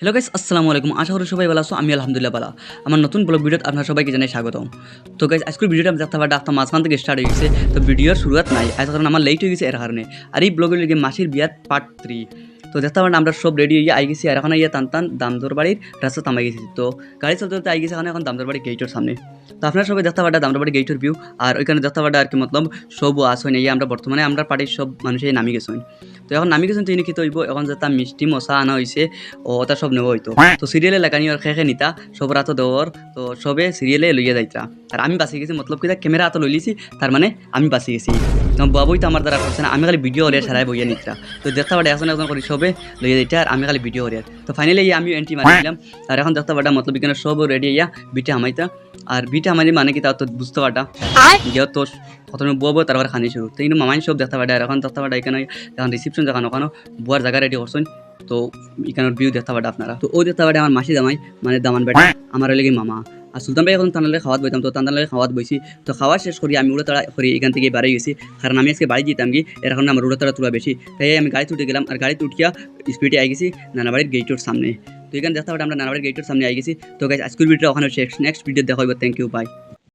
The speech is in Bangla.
হ্যালো গাইস, আসসালামু আলাইকুম। আশা করি সবাই ভালো আছো। আমি আলহামদুলিল্লাহ ভালো। আমার নতুন ব্লগ ভিডিওতে আপনার সবাইকে জানাই স্বাগতম। তো গাইস, আজকের ভিডিওটা আমি দেখতে পারটা আপনার মাঝখান থেকে স্টার্ট হয়ে গেছে। তো ভিডিওর শুরুয়াত নাই, এর কারণে আমার লেট হয়ে গেছে এর কারণে। আর এই ব্লগের লিগে মাসির বিয়ার পার্ট 3। তো দেখতে পারেন আমরা সব রেডি হয়ে আই গেছি, আর এখন ইয়ে টান দামদর বাড়ির রাস্তা থামাই গেছি। তো গাড়ি চলতে চলতে আই গেছে এখন দামদর বাড়ির গেটের সামনে। তো আপনারা সবাই দেখতে পারটা দামদর বাড়ির গেটের ভিউ, আর ওইখানে দেখতে পারটা আর কি মতলব সব আসয় না, আমরা বর্তমানে আমরা পার্টির সব মানুষই নামি গেছেন। তো এখন নামি গেছেন তো ইনি কি হইব, এখন যেটা মিষ্টি মশা আনা হয়েছে ওটা সব নেব হইতো। তো সিরিয়ালে লাগানি আর খেয়ে নিতা সব রাত দেওয়ার, তো সবে সিরিয়ালে লইয়া যাইতা। আর আমি বাঁচি গেছি, মতলব কি ক্যামেরা হাতে লইলিছি, তার মানে আমি বাঁচি গেছি। বাবুই তো আমার দ্বারা করছে না, আমি খালি ভিডিও হরিয়ার সারাই বইয়া নিতা। তো দেখতে পারে এখন এখন করি সবে লইয়া যাইতা, আর আমি খালি ভিডিও হরিয়ার। তো ফাইনালি আমি এন্ট্রি মারি দিলাম। আর এখন দেখতে পারটা মতলব এখানে সব রেডি ইয়া বিটে হামাইতা। আর বিটে হামাইলে মানে কি তা তো বুঝতে পারটা যেহেতু প্রথমে বউ তারপর খানি শুরু। তো কিন্তু মামাই সব দেখতে পারে। আর এখন দেখতে পারে এখানে এখন রিসিপশন দেখানো ওখানে বুয়ার জায়গা রেডি করছেন। তো এখানের ভিউ দেখতে পারে আপনারা। তো ওই দেখতে পারে আমার মাসি জামাই মানে দামান বেটা, আমার লেগে মামা। আর সুলতান ভাই এখন তানালে খাওয়াত বইতাম, তো তানালে খাওয়াত বইছি। তো খাওয়া শেষ করি আমি উড়ে তাড়া করি এখান থেকে বাড়ি গেছি, কারণ আমি আজকে বাড়ি যেতাম কি এর কারণে আমার উড়ে তাড়া তোলা বেশি। তাই আমি গাড়ি তুলতে গেলাম, আর গাড়ি উঠিয়া স্পিডে আই গেছি নানাবাড়ির গেটের সামনে। তো এখানে দেখতে পারে আমরা নানাবাড়ির গেটের সামনে আই গেছি। তো গাইস, আজকের ভিডিওটা ওখানে শেষ, নেক্সট ভিডিও দেখা হইব। Thank you, by.